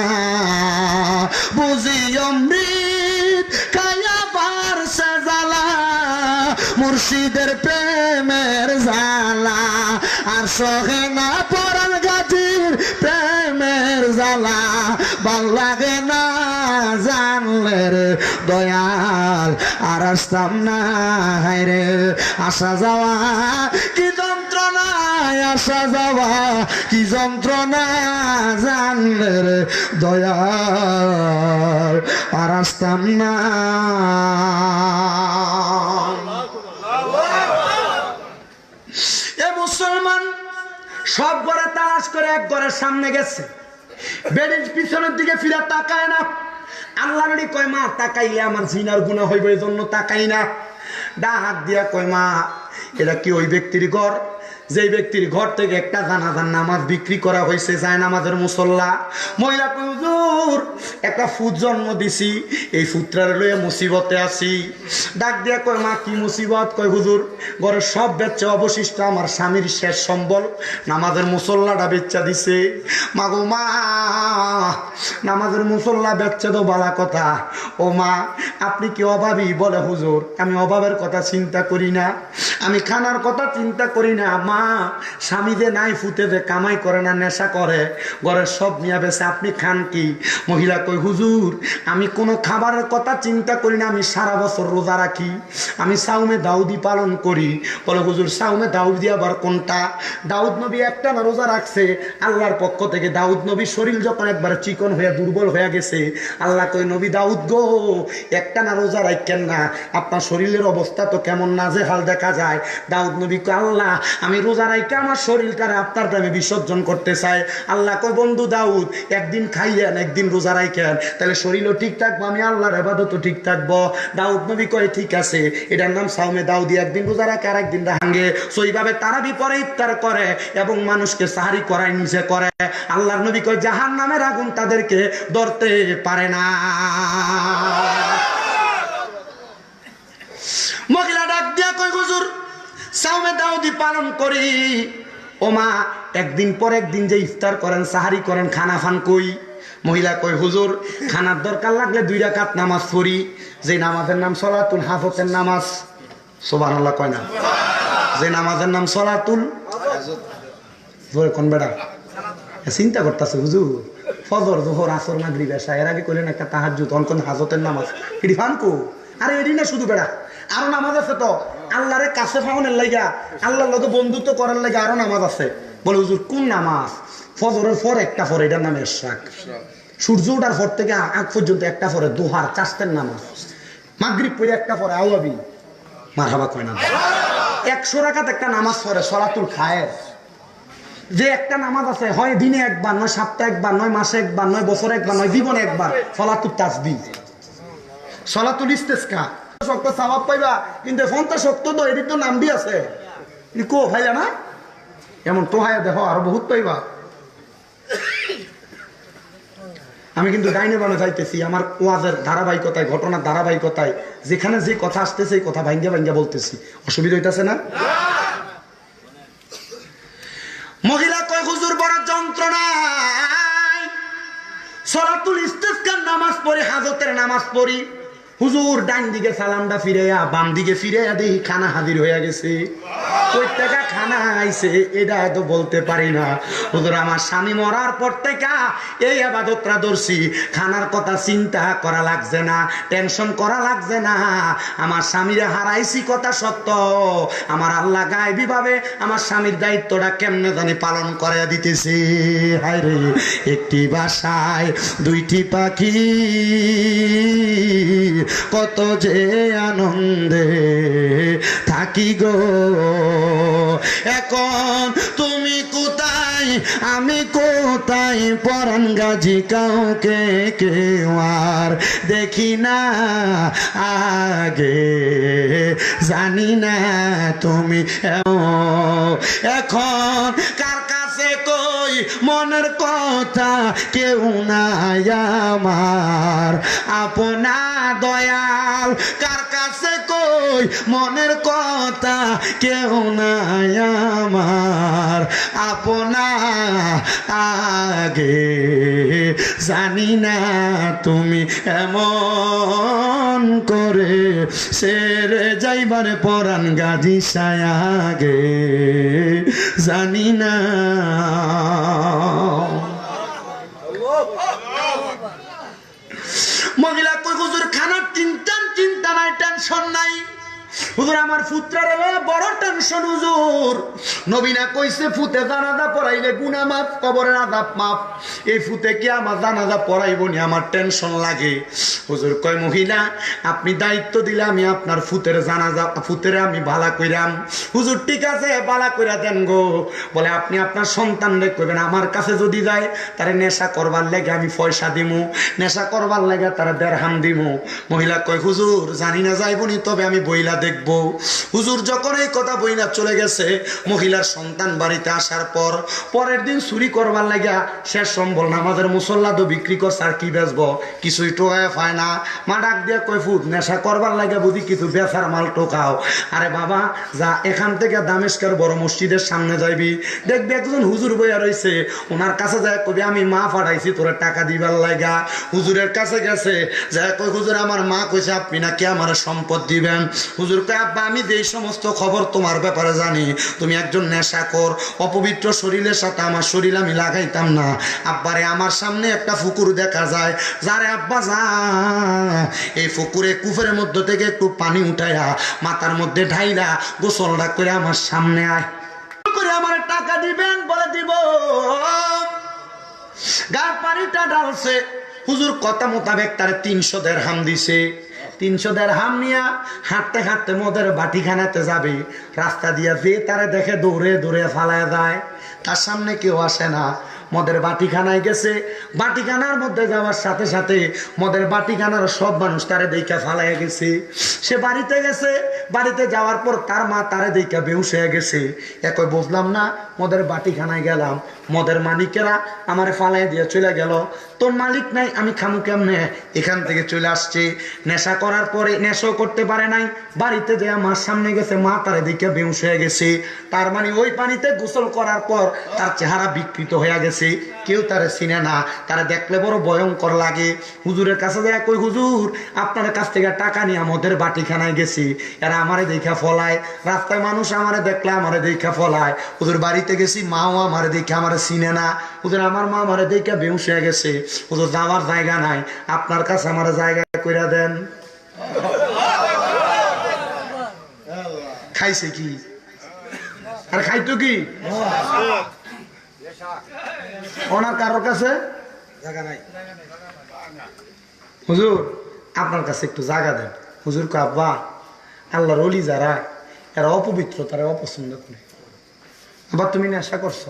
বুঝি অমৃত খায়াবার সে জ্বালা, মুর্শিদের প্রেমের জ্বালা আর সহে না পরাণ গাজীর প্রেমের জ্বালা, ভাল লাগে না, জানলে রে দয়াল আর আসতাম না। রে আসা যাওয়া কি যন্ত্রণা, আসা যাওয়া কি যন্ত্রণা, জানলে রে দয়াল আর আসতাম না। এ মুসলমান সব ঘরে তালাশ করে এক ঘরের সামনে গেছে, বেড়ির পিছনের দিকে ফিরে তাকায় না। আল্লাহ নবী কয় মা তাকাইলে আমার জিনার গুনাহ হইব, এই জন্য তাকাই না। ডাক দিয়া কয় মা এটা কি ওই ব্যক্তির ঘর যেই ব্যক্তির ঘর থেকে একটা জানাজার নামাজ বিক্রি করা হয়েছে, যায় নামাজের মুসল্লা? মহিলা কয় হুজুর একটা ফুট জন্ম দিছি, এই ফুটটার লইয়া মুসিবতে আছি। ডাক দিয়া কয় মা কি মুসিবত? কয় হুজুর ঘরের সব বেচ্চা অবশিষ্ট আমার স্বামীর শেষ সম্বল নামাজের মুসল্লাটা বেচ্চা দিছে। মা গো মা, নামাজের মুসল্লা বেচ্চা তো বালা কথা, ও মা আপনি কি অভাবী? বলে হুজুর আমি অভাবের কথা চিন্তা করি না, আমি খানার কথা চিন্তা করি না। মা স্বামী যে নাই, ফুতে যে কামাই করে না, নেশা করে, ঘরের সব নিয়ে বেছে, আপনি খান কি? মহিলা কই হুজুর আমি কোনো খাবারের কথা চিন্তা করি না, আমি সারা বছর রোজা রাখি, আমি সাউমে দাউদি পালন করি। বলে হুজুর সাউমে দাউদি আবার কোনটা? দাউদ নবী একটা না রোজা রাখছে আল্লাহর পক্ষ থেকে। দাউদ নবীর শরীর যখন একবার চিকন হয়ে দুর্বল হয়ে গেছে, আল্লাহ কই নবী দাউদ গো একটা না রোজা রাখেন না, আপনার শরীরের অবস্থা তো কেমন নাজেহাল দেখা যায়। দাউদ নবী কয় আল্লাহ আমি রোজা রাখে আমার শরীরটারে আপনার প্রেমে বিসর্জন করতে চাই। আল্লাহ কয় বন্ধু দাউদ একদিন খাইয়েন একদিন রোজা রাখেন, তাহলে শরীরও ঠিক থাকবো, আমি আল্লাহর ইবাদতও ঠিক থাকবো। দাউদ নবী কয় ঠিক আছে, এটার নাম সাওমে দাউদি, একদিন রোজা রাখে আর একদিন ভাঙে। সো এইভাবে তারাবি পরে ইফতার করে এবং মানুষকে সাহারি করায় নিচে করে। আল্লাহর নবী কয় জাহান্নামের আগুন তাদেরকে ধরতে পারে না। মহিলা ডাক দিয়া কই হুজুর সাওমে দাউদি পালন করি। ও মা একদিন পর একদিন যে ইফতার করেন সাহারি করেন খানা ফান কই? মহিলা কই হুজুর খানার দরকার লাগলে 2 রাকাত নামাজ পড়ি, যে নামাজের নাম সলাতুল হাজতের নামাজ। সুবহানাল্লাহ কয় না? যে নামাজের নাম সলাতুল জোরে কোন বেড়া চিন্তা করতেছে হুজুর ফজর জোহর আসর মাগরিব এশা, এর আগে কইলেন একটা তাহাজ্জুদ, কোন হাজতের নামাজ, এটি ফানকো? আরে এটি না শুধু বেড়া, আরো নামাজ আছে তো আল্লাহরে কাছে পাওয়ানোর লাগা, আল্লাহর লগে বন্ধুত্ব করার লাগা আরো নামাজ আছে। বলে হুজুর কোন নামাজ? ফজরের পর একটা পরে, এটার নাম ইশরাক। সূর্য ওঠার পর থেকে আগ পর্যন্ত একটা পরে দুহার চাষতের নামাজ। মাগরিব পরে একটা পরে আওয়াবি মারহাবা কয় না। 100 রাকাত একটা নামাজ পড়ে সলাতুল খায়ের। যে একটা নামাজ আছে হয় দিনে একবার, নয় সপ্তাহে একবার, নয় মাসে একবার, নয় বছরে একবার, নয় জীবনে একবার, সলাতুল তাসবিহ, সলাতুল ইস্তেসকা। শক্ত সওয়াব পাইবা, কিন্তু 50 শক্ত তো এটির তো নাম দিয়ে আছে, কো ভাইয়া না এমন তো হয় দেখো আরো বহুত পাইবা। আমি কিন্তু ডাইনে বানে যাইতেছি আমার ওয়াজের ধারাবাহিকতায়, ঘটনার ধারাবাহিকতায়, যেখানে যে কথা আসতেছে এই কথা ভাঙ্গা ভাঙ্গা বলতেছি, অসুবিধা হইতাছে না? মহিলা কয় হুজুর বড় যন্ত্রণা, সলাতুল ইস্তিসকার নামাজ পড়ি, হাজতের নামাজ পড়ি, হুজুর ডান দিকে সালামটা ফিরাইয়া বাম দিকে ফিরাইয়া দেখি খানা হাজির হয়ে গেছে। কই টাকা খানা আইছে এটা তো বলতে পারি না। হুজুর আমার স্বামী মরার পর থেকে এই ইবাদতটা ধরছি, খানার কথা চিন্তা করা লাগছে না, টেনশন করা লাগছে না। আমার স্বামীরে হারাইছি কথা সত্য, আমার আল্লাহ গায়েবী ভাবে আমার স্বামীর দায়িত্বটা কেমনে জানি পালন করে দিতেছে। হায় রে একটি বাসায় 2টি পাখি, কত যে আনন্দে থাকি গো। এখন তুমি কোথায় আমি কোথায়, পরাণ গাজী কাউকে কেউ আর দেখি না আগে, জানি না তুমি এখন কার কাছে কই মনের কথা, কেউ নাই আমার আপনা দয়াল, কার কাছে কই মনের কথা, কেউ নাই আমার আপনা আগে, জানি না তুমি এমন করে সেরে যাইবার পরাণ গাজী সায়াগে, জানি না। মহিলা কই হুজুর খানার চিন্তা নাই, টেনশন নাই। হুজুর আমার পুত্রের বড় টেনশন হুজুর, নবীনা কইছে ফুতে জানাজা পড়াইলে গুনাহ মাফ, কবরের আযাব মাফ। এই ফুতে কি আমার জানাজা পড়াইবো নি, আমার টেনশন লাগে। হুজুর কয় মহিলা আপনি দায়িত্ব দিলে আমি আপনার ফুতের জানাজা, ফুতের আমি ভালা কইরাম। হুজুর ঠিক আছে ভালা কইরা দেন গো। বলে আপনি আপনার সন্তানরে কইবেন আমার কাছে যদি যায় তারে নেশা করবার লাগে আমি পয়সা দিমু, নেশা করবার লাগে তারা দেড়হাম দিমু। মহিলা কয় হুজুর জানি না যাইবনি, তবে আমি বইলা দেখবো। হুজুর যখন এই কথা বইলা চলে গেছে, মহিলার সন্তান বাড়িতে আসার পর পরের দিন চুরি করবার লাগিয়া শেষ সম্বল নামাজের মুসল্লা তো বিক্রি করছে, আর কি বেচবো, কিছুই টোকায় পায় না। মা ডাক দিয়ে কয় ফুট নেশা করবার লাগে বুঝি কিছু বেচার মাল টোকাও। আরে বাবা যা এখান থেকে দামেস্কের বড় মসজিদের সামনে যাইবি, দেখবি একজন হুজুর বইয়া রয়েছে, ওনার কাছে যায় কবি আমি মা পাঠাইছি তোরা টাকা দিবার লাগা। হুজুরের কাছে গেছে যায় কই হুজুর আমার মা কইছে আপনি নাকি আমার সম্পদ দিবেন। হুজুর হুজুর কয় আব্বা আমি যেই সমস্ত খবর তোমার ব্যাপারে জানি, তুমি একজন নেশাখোর, অপবিত্র শরীরের সাথে আমার শরীর আমি লাগাইতাম না। আব্বারে আমার সামনে একটা পুকুর দেখা যায়, যারে আব্বা যা এই পুকুরে কুফের মধ্য থেকে একটু পানি উঠাইয়া মাথার মধ্যে ঢাইলা গোসলটা করে আমার সামনে আয় করে আমার টাকা দিবেন বলে দিব। গার পানিটা ঢালছে, হুজুর কথা মোতাবেক তারে 300 দিরহাম দিছে। 300 দিরহাম নিয়া হাঁটতে হাঁটতে মদের বাটিখানাতে যাবে, রাস্তা দিয়া যে তারে দেখে দৌড়ে দৌড়ে ফালায় যায়, তার সামনে কেউ আসে না। মদের বাটিখানায় গেছে, বাটিখানার মধ্যে যাওয়ার সাথে সাথে মদের বাটিখানার সব মানুষ তারে দেখা ফালাইয়া গেছে। সে বাড়িতে গেছে, বাড়িতে যাওয়ার পর তার মা তারে দেখা বেহুশ হয়ে গেছে। একই বুঝলাম না, মদের বাটিখানায় গেলাম, মদের মালিকেরা আমার ফালাই দিয়ে চলে গেল, তোর মালিক নাই আমি খামু কেমনে, এখান থেকে চলে আসছে। নেশা করার পরে নেশাও করতে পারে নাই, বাড়িতে যে মার সামনে গেছে, মা তারে দেখে বেহুশ হয়ে গেছে। তার মানে ওই পানিতে গোসল করার পর তার চেহারা বিকৃত হয়ে গেছে, কেউ তারে চিনে না, তারা দেখলে বড় ভয়ঙ্কর লাগে। হুজুরের কাছে যায়, কই হুজুর আপনার কাছ থেকে টাকা নিয়ে মদের বাটিখানায় গেছি, এরা আমারে দেখা ফলায়, রাস্তায় মানুষ আমারে দেখলে আমারে দেখা ফলায়। হুজুর বাড়িতে গেছি, মাও আমারে দেখে আমারে চিনে না, হুজুর আমার মা আমারে দেখে বেহুশ হয়ে গেছে, হুজুর যাওয়ার জায়গা নাই, আপনার কাছে আমার জায়গা কইরা দেন। খাইছে কি আর খাইতো কি ওনার কারোর কাছে জায়গা নাই, হুজুর আপনার কাছে একটু জায়গা দেন। হুজুর কয় আব্বা আল্লাহর ওলি যারা এরা অপবিত্র, তারা অপছন্দ করে। আবার তুমি নেশা করছো,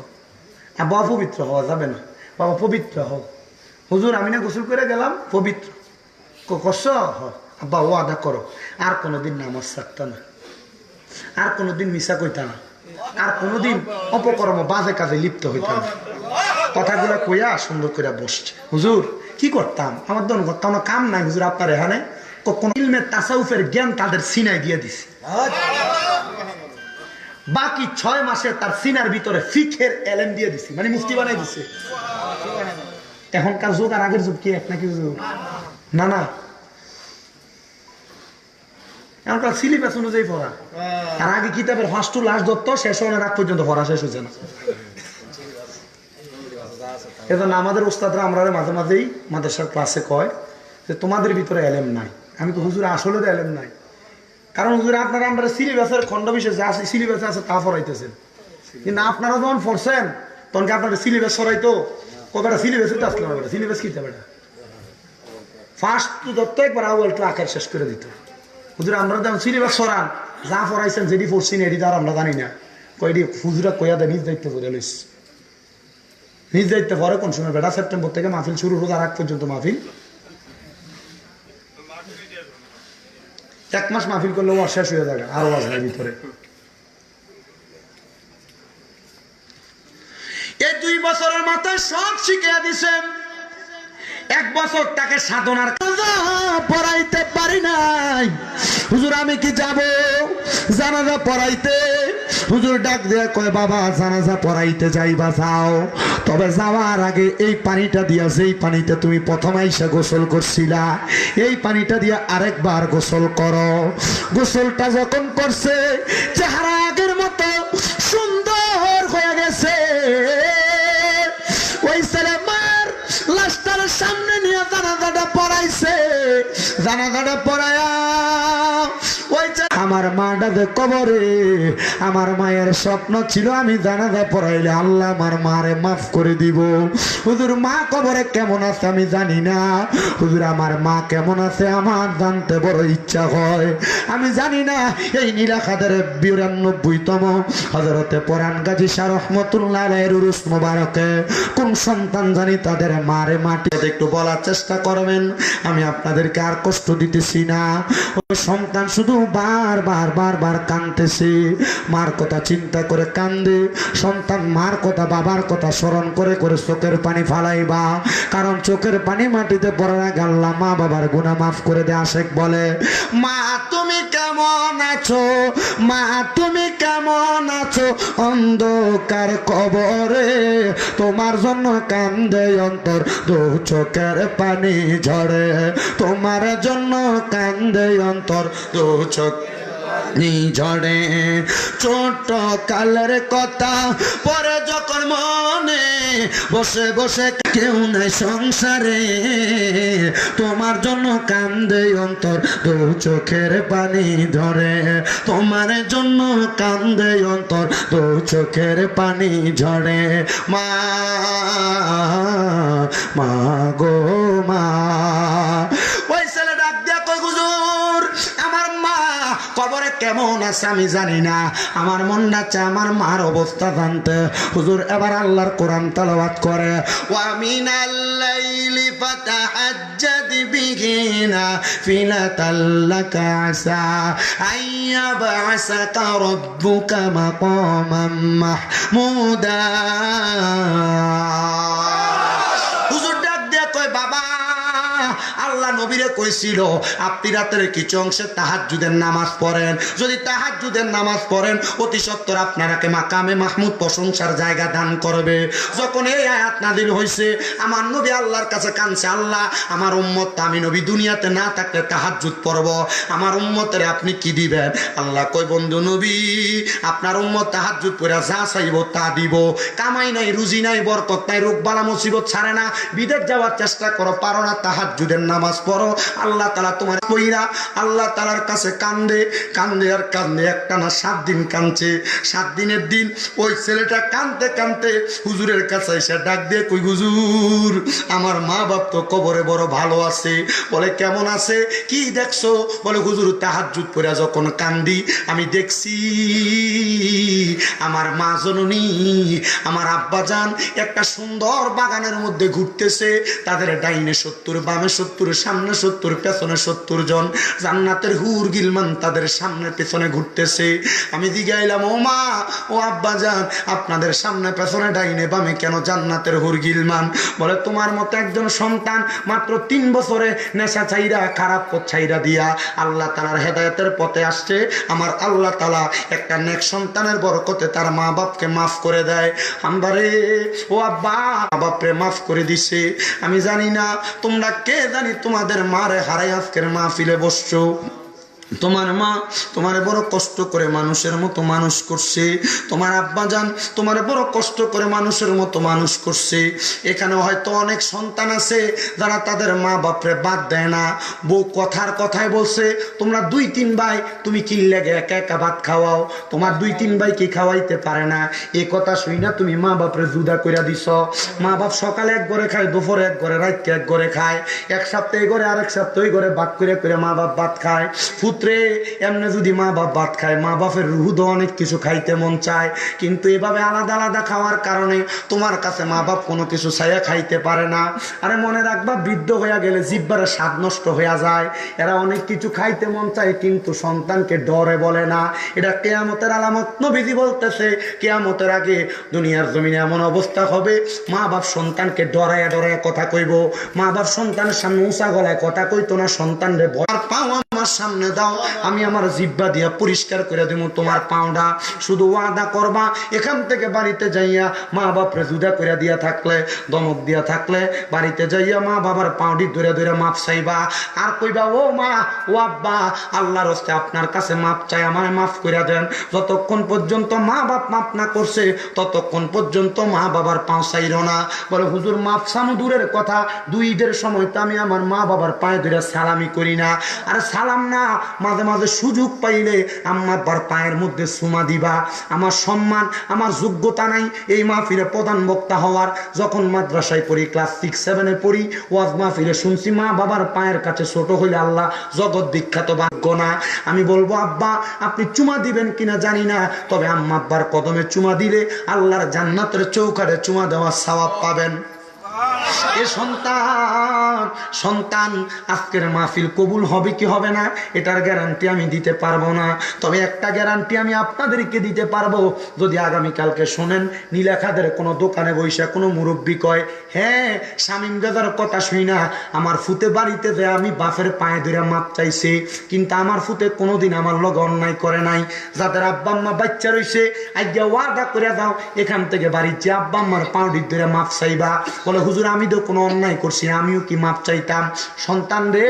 আব্বা অপবিত্র হওয়া যাবে না, বাবা পবিত্র হও। হুজুর আমি না গোসল করে গেলাম, পবিত্র করছো, আব্বা ও আদা করো, আর কোনোদিন নামাজ ছাড়তা না, আর কোনোদিন মিশা কইতা না, আর কোনোদিন অপকর্ম বাজে কাজে লিপ্ত হইতাম না। কথাগুলো কইয়া সুন্দর করে বসছে। হুজুর কি করতাম, আমার দন করতাম না, কাম নাই হুজুর আপনার এখানে, কোন ইলমের তাসাউফের জ্ঞান তাদের সিনায় দিয়ে দিছে। বাকি 6 মাসে তার সিনার ভিতরে ফিকের এলেম দিয়ে দিছি, মানে মুফতি বানাই দিছে। এখনকার যুগ আর আগের যুগ কি এক নাকি যুগ? না না, এখনকার সিলেবাস অনুযায়ী পড়া, আর আগে কিতাবের ফার্স্ট টু লাস্ট দত্ত শেষ হওয়ার আগ পর্যন্ত পড়া শেষ হচ্ছে না। এজন্য আমাদের ওস্তাদরা আমরা মাঝে মাঝেই মাদ্রাসার ক্লাসে কয় যে তোমাদের ভিতরে এলেম নাই। আমি তো হুজুর আসলে তো এলেম নাই, কারণ হুজুর আপনারা আমরা সিলেবাসের খণ্ড বিশেষ যা সিলেবাসে আছে তা পড়াইতেছেন, কিন্তু আপনারা যখন পড়ছেন তখন কি আপনারা সিলেবাস সরাইতো? কবেটা সিলেবাসে তো আসলাম, সিলেবাস কি যাবে ফার্স্ট টু দত্ত একবার আউয়াল টু আকার শেষ করে দিত। হুজুর আমরা যেমন সিলেবাস সরান, যা পড়াইছেন যেটি পড়ছি এটি তো আর আমরা জানি না, কয়টি হুজুরা কয়া দেয় নিজ দায়িত্ব করে লইস, নিজ দায়িত্ব পরে কোন সময় বেটা সেপ্টেম্বর থেকে মাহফিল শুরু রোজার আগ পর্যন্ত মাহফিল, 1 মাস মাহফিল করলেও আর শেষ হয়ে যাবে, আরো আজ ভিতরে। এই 2 বছরের মাথায় সব শিখিয়ে দিছে। 1 বছর তাকে সাধনার পড়াইতে পারি নাই। হুজুর আমি কি যাব জানাজা পড়াইতে? হুজুর ডাক দিয়ে কয় বাবা জানাজা পড়াইতে যাইবা যাও, তবে যাওয়ার আগে এই পানিটা দিয়া, যেই পানিতে তুমি প্রথমে এসে গোসল করছিলা, এই পানিটা দিয়া আরেকবার গোসল করো। গোসলটা যখন করছে চেহারা আগের মতো সুন্দর হয়ে গেছে। ওই ছেলে মার লাশটার সামনে নিয়ে জানাজাটা পড়াইছে, জানাজাটা পড়ায়া ওই আমার মাটা যে কবরে, আমার মায়ের স্বপ্ন ছিল আমি জানাজা পড়াইলে আল্লাহ আমার মারে মাফ করে দিব। হুজুর মা কবরে কেমন আছে আমি জানি না, হুজুর আমার মা কেমন আছে আমার জানতে বড় ইচ্ছা হয়। আমি জানি না এই নীলাখাদের 92তম হযরতে পরান গাজী শাহ রহমাতুল্লাহ আলাইহির উরুস মোবারকে কোন সন্তান জানি তাদের মারে মাটি একটু বলার চেষ্টা করবেন, আমি আপনাদেরকে আর কষ্ট দিতেছি না। ওই সন্তান শুধু বারবার কাঁদতেছে, মার কথা চিন্তা করে কান্দে। সন্তান মার কথা বাবার কথা স্মরণ করে করে চোখের পানি ফালাইবা, কারণ চোখের পানি মাটিতে পড়ার আগে আল্লাহ মা বাবার গুনাহ মাফ করে দেয়। আশেক বলে মা তুমি কেমন আছো, মা তুমি কেমন আছো, অন্ধকার কবরে তোমার জন্য কান্দে অন্তর, দু চোখের পানি ঝরে তোমার জন্য কান্দে অন্তর, দু চোখ ঝড়ে ছোট কালের কথা পরে যখন মনে বসে বসে কেউ নাই সংসারে তোমার জন্য কান্দে অন্তর দু চোখের পানি ধরে তোমার জন্য কান্দে অন্তর দু চোখের পানি ঝরে মা মা গো মা ওই ছেলে ডাক দিয়া কই হুজুর আমার মা কবরে কেমন আছে আমি জানি না আমার মনটা চায় আমার মার অবস্থা জানতে হুজুর এবার আল্লাহর কোরআন তেলাওয়াত করে ওয়া মিনাল লাইলি ফাতাহাজ্জাদ বিহি নাফিলাতাল লাকা আসা আইয়াবআসাকা রাব্বুকা মাকামান মাহমুদা হুজুর ডাক দিয়ে কয় বাবা আল্লাহ নবীরে কইছিল আপনি রাতের কিছু অংশে তাহাজ্জুদের নামাজ পড়েন যদি তাহাজ্জুদের নামাজ পড়েন অতি সত্বর আপনাকে মাকামে মাহমুদ প্রশংসার জায়গা দান করবে যখন এই আয়াত নাযিল হইছে আমার নবী আল্লাহর কাছে কাঁদছে আল্লাহ আমার উম্মত আমি নবী দুনিয়াতে না থাকলে তাহাজ্জুদ পড়ব আমার উম্মতের আপনি কি দিবেন আল্লাহ কই বন্ধু নবী আপনার উম্মত তাহাজ্জুদ পড়া যা চাইব তা দিব কামাই নাই রুজি নাই বরকত নাই রোগ বালা মুসিবত ছাড়ে না বিদেশ যাওয়ার চেষ্টা করো পারো না তাহাজ্জুদের নামাজ পড়ো আল্লাহ তাআলা তোমার কইরা আল্লাহ তাআলার কাছে কান্দে কান্দে আর কান্দে একটানা 7 দিন কাঁদছে 7 দিনের দিন ওই ছেলেটা কাঁদতে কাঁদতে হুজুরের কাছে এসে ডাক দিয়ে কই হুজুর আমার মা বাপ তো কবরে বড় ভালো আছে বলে কেমন আছে কি দেখছো বলে হুজুর তাহাজ্জুদ পড়া যখন কান্দি আমি দেখছি আমার মা জননী আমার আব্বাজান একটা সুন্দর বাগানের মধ্যে ঘুরতেছে তাদের ডাইনে 70 বামে 70 সামনে 70 পেছনে 70 জন জান্নাতের হুর গিলমান তাদের সামনে পেছনে ঘুরতেছে আমি জিগাইলাম ও মা ও আব্বাজান আপনাদের সামনে পেছনে ডাইনে বামে কেন জান্নাতের হুর গিলমান বলে তোমার মতো একজন সন্তান মাত্র 3 বছরে নেশা ছাইরা খারাপ পথ ছাইরা দিয়া আল্লাহ তাআলার হেদায়েতের পথে আসছে আমার আল্লাহ তাআলা একটা নেক সন্তানের বরকতে তার মা বাপকে মাফ করে দেয় আমবারে ও আব্বা বাপরে মাফ করে দিছে আমি জানি না তোমরা কে জানি তোমাদের মারে হারাই আজকের মাহফিলে বসছো তোমার মা তোমারে বড় কষ্ট করে মানুষের মতো মানুষ করছে তোমার আব্বাজান তোমারে বড় কষ্ট করে মানুষের মতো মানুষ করছে এখানে হয়তো অনেক সন্তান আছে যারা তাদের মা বাপরে বাদ দেয় না বউ কথায় বলছে তোমরা 2-3 ভাই তুমি কি লাগে একা একা ভাত খাওয়াও তোমার 2-3 ভাই কি খাওয়াইতে পারে না এই কথা শুই না তুমি মা বাপরে জুদা কইরা দিছ মা বাপ সকালে এক ঘরে খায় দুপুরে এক ঘরে রাতে এক ঘরে খায় এক সপ্তাহ এই ঘরে আরেক সপ্তাহ ওই ঘরে ভাগ করে করে মা বাপ ভাত খায় পুত্রে এমনি যদি মা বাপ ভাত খায় মা বাপের রুহুদ অনেক কিছু খাইতে মন চায় কিন্তু এভাবে আলাদা আলাদা খাওয়ার কারণে তোমার কাছে মা বাপ কোনো কিছু চাইয়া খাইতে পারে না আরে মনে রাখবা বৃদ্ধ হইয়া গেলে জিহ্বার স্বাদ নষ্ট হইয়া যায় এরা অনেক কিছু খাইতে মন চায় কিন্তু সন্তানকে ডরে বলে না এটা কিয়ামতের আলামত নবীজি বলতেছে কিয়ামতের আগে দুনিয়ার জমিনে এমন অবস্থা হবে মা বাপ সন্তানকে ডরায়া ডরায়া কথা কইব মা বাপ সন্তানের সামনে উঁচা গলায় কথা কইতো না সন্তানরে ভর পাও আমার সামনে দাও আমি আমার জিহ্বা দিয়া পরিষ্কার করে দেব তোমার পাওটা শুধু ওয়াদা করবা এখান থেকে বাড়িতে যাইয়া মা বাপরে জুদা করে দিয়া থাকলে দমক দিয়া থাকলে বাড়িতে যাইয়া মা বাবার পাউডি ধরে ধরে মাপ চাইবা আর কইবা ও মা ও আব্বা আল্লাহর হস্তে আপনার কাছে মাপ চাই আমারে মাফ করে দেন যতক্ষণ পর্যন্ত মা বাপ মাপ না করছে ততক্ষণ পর্যন্ত মা বাবার পাও চাইল না বলে হুজুর মাপ চামু দূরের কথা 2 ঈদের সময় তো আমি আমার মা বাবার পায়ে ধরে সালামি করি না আর সালাম না মাঝে মাঝে সুযোগ পাইলে আম্মা আব্বার পায়ের মধ্যে চুমা দিবা আমার সম্মান আমার যোগ্যতা নাই এই মাহফিলে প্রধান বক্তা হওয়ার যখন মাদ্রাসায় পড়ি ক্লাস 6-7 পড়ি ওয়াজ মাহফিলে শুনছি মা বাবার পায়ের কাছে ছোট হইলে আল্লাহ জগৎ বিখ্যাত ভাগ্য না আমি বলবো আব্বা আপনি চুমা দিবেন কিনা জানি না তবে আম্মা আব্বার কদমে চুমা দিলে আল্লাহর জান্নাতের চৌকাঠে চুমা দেওয়ার সওয়াব পাবেন এ সন্তান আজকের মাহফিল কবুল হবে কি হবে না এটার গ্যারান্টি আমি দিতে পারবো না তবে একটা গ্যারান্টি আমি আপনাদেরকে দিতে পারবো যদি আগামীকালকে শোনেন নীলাখাদের কোনো দোকানে বৈশা কোনো মুরব্বী কয় হ্যাঁ শামীম দাদার কথা শুই না আমার ফুতে বাড়িতে যে আমি বাপের পায়ে ধরে মাপ চাইছে কিন্তু আমার ফুতে কোনোদিন আমার লগে অন্যায় করে নাই যাদের আব্বা আম্মা বাচ্চা রয়েছে আজ্ঞা ওয়াদা করে দাও এখান থেকে বাড়ির যে আব্বা আম্মার পাউডি ধরে মাপ চাইবা বলে হুজুর আমি আমি তো কোনো অন্যায় করছি, আমিও কি মাপ চাইতাম? সন্তান রে,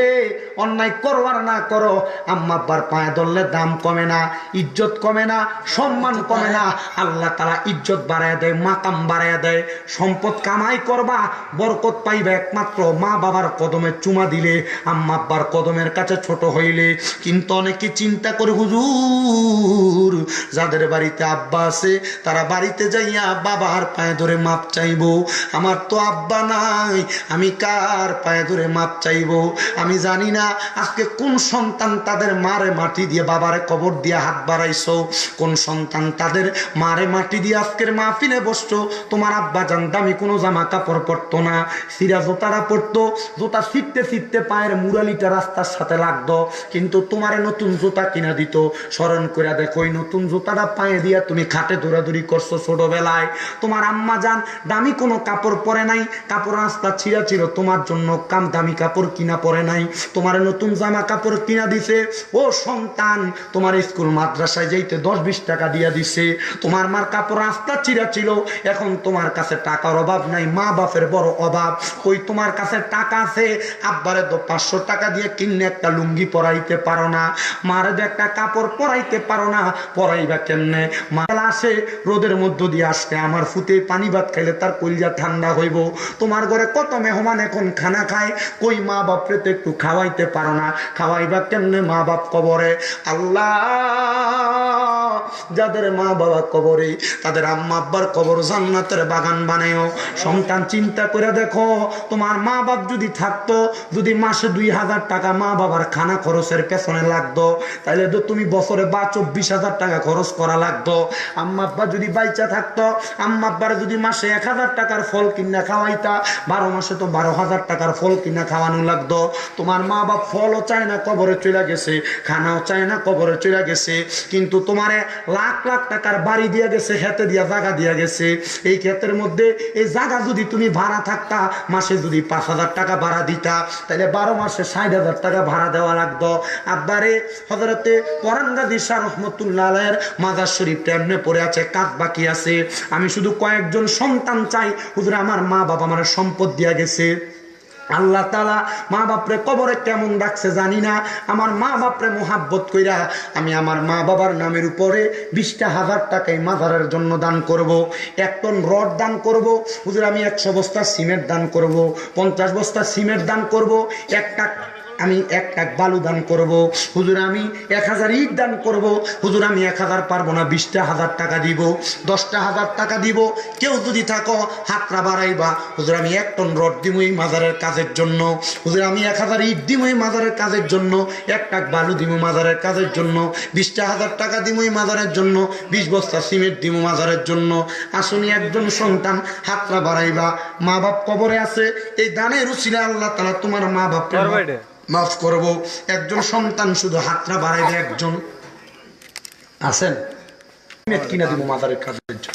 অন্যায় করো আর না করো, আম্মা আব্বার পায়ে ধরলে দাম কমে না, ইজ্জত কমে না, সম্মান কমে না। আল্লাহ তাআলা ইজ্জত বাড়ায় দেয়, মাকাম বাড়ায় দেয়। সম্পদ কামাই করবা, বরকত পাইবে একমাত্র মা বাবার কদমে চুমা দিলে, আম্মা আব্বার কদমের কাছে ছোট হইলে। কিন্তু অনেকে চিন্তা করে, হুজুর যাদের বাড়িতে আব্বা আছে তারা বাড়িতে যাইয়া বাবার পায়ে ধরে মাপ চাইবো, আমার তো আব্বা নাই, আমি কার পায়ে ধরে মাপ চাইবো? আমি জানি না আজকে কোন সন্তান তাদের মারে মাটি দিয়ে বাবারে কবর দিয়ে হাত বাড়াইছো, কোন সন্তান তাদের মারে মাটি দিয়ে আজকের মাহফিলে বসছো। তোমার আব্বা জান দামি কোনো জামা কাপড় পরতো না, সিরা জোতারা পরতো, জোতা ছিটতে ছিটতে পায়ের মুরালিটা রাস্তার সাথে লাগতো, কিন্তু তোমারে নতুন জুতা কিনা দিত। স্মরণ করে দেখো, ওই নতুন জুতাটা পায়ে দিয়া তুমি খাটে দৌড়াদৌড়ি করছো ছোটবেলায়। তোমার আম্মা জান দামি কোনো কাপড় পরে নাই, কাপড় রাস্তা ছিঁড়া ছিল, তোমার জন্য দামি কাপড় কিনা পরে নাই, তোমার নতুন জামা কাপড় কিনা দিছে। ও সন্তান, তোমার স্কুল মাদ্রাসায় যাইতে 10-20 টাকা দিয়া দিছে। তোমার মার কাপড় রাস্তা ছিঁড়া ছিল, এখন তোমার কাছে টাকার অভাব নাই, মা বাপের বড় অভাব। ওই তোমার কাছে টাকা আছে, আব্বারে তো 500 টাকা দিয়ে কিনে একটা লুঙ্গি পরাইতে পারো না, মারে তো একটা কাপড় পরাইতে পারো না, পরাইবা কেমনে? মাল আসে রোদের মধ্য দিয়ে আসতে, আমার ফুতে পানি ভাত খাইলে তার কলিজা ঠান্ডা হইব। তোমার ঘরে কত মেহমান এখন খানা খায়, কই মা বাপরে তো একটু খাওয়াইতে পারো না, খাওয়াইবা কেমনে? মা বাপ কবরে। আল্লাহ যাদের মা বাবা কবরে, তাদের আম্মা আব্বার কবর জান্নাতের বাগান বানায়ও। সন্তান চিন্তা করে দেখো, তোমার মা বাপ যদি থাকতো, যদি মাসে 2000 টাকা মা বাবার খানা খরচের পেছনে লাগতো, তাহলে তো তুমি বছরে 24,000 টাকা খরচ করা লাগতো। আম্মা আব্বা যদি বাইচা থাকতো, আম্মা আব্বার যদি মাসে 1000 টাকার ফল কিনা খাওয়াইতা, 12 মাসে তো 12,000 টাকার ফল কিনা খাওয়ানো লাগতো। তোমার মা বাপ ফলও চায় না, কবরে চলে গেছে, খানাও চায় না, কবরে চলে গেছে, কিন্তু তোমারে লাখ লাখ টাকার বাড়ি দিয়ে গেছে, খেতে দিয়া জায়গা দিয়া গেছে। এই ক্ষেতের মধ্যে এই জায়গা যদি তুমি ভাড়া থাকতা, মাসে যদি 5,000 টাকা ভাড়া দিতা, তাহলে 12 মাসে 60,000 টাকা ভাড়া দেওয়া লাগতো। আব্বারে হযরতে পরানগাজী শাহ রহমতুল্লাহ আলাইহির মাজার শরীফটা এমনি পড়ে আছে, কাজ বাকি আছে। আমি শুধু কয়েকজন সন্তান চাই, হুজুর আমার মা বাবা আমার সম্পদ দিয়া গেছে। আল্লাহ তাআলা মা বাপরে কবরে কেমন রাখছে জানি না, আমার মা বাপরে মোহাব্বত কইরা আমি আমার মা বাবার নামের উপরে 20,000 টাকাই মাজারের জন্য দান করব, 1 টন রড দান করব, হুজুর আমি 100 বস্তা সিমেন্ট দান করব, 50 বস্তা সিমেন্ট দান করব, আমি 1 টাক বালু দান করব, হুজুর আমি 1000 ইট দান করব, হুজুর আমি 1000 পারবো না, 20,000 টাকা দিব, 10,000 টাকা দিব। কেউ যদি থাকো হাতটা বাড়াইবা, হুজুর আমি 1 টন রড দিব এই মাজারের কাজের জন্য, হুজুর আমি 1000 ইট দিব এই মাজারের কাজের জন্য, 1 টাক বালু দিব মাজারের কাজের জন্য, 20,000 টাকা দিব এই মাজারের জন্য, 20 বস্তা সিমেন্ট দিব মাজারের জন্য। আসুনি একজন সন্তান হাতটা বাড়াইবা, মা বাপ কবরে আছে, এই দানের উসিলা আল্লাহ তাআলা তোমার মা বাপ মাফ করবো। একজন সন্তান শুধু হাতটা বাড়াইবে, একজন আছেন কিনা দিব মাজারের কাজের জন্য।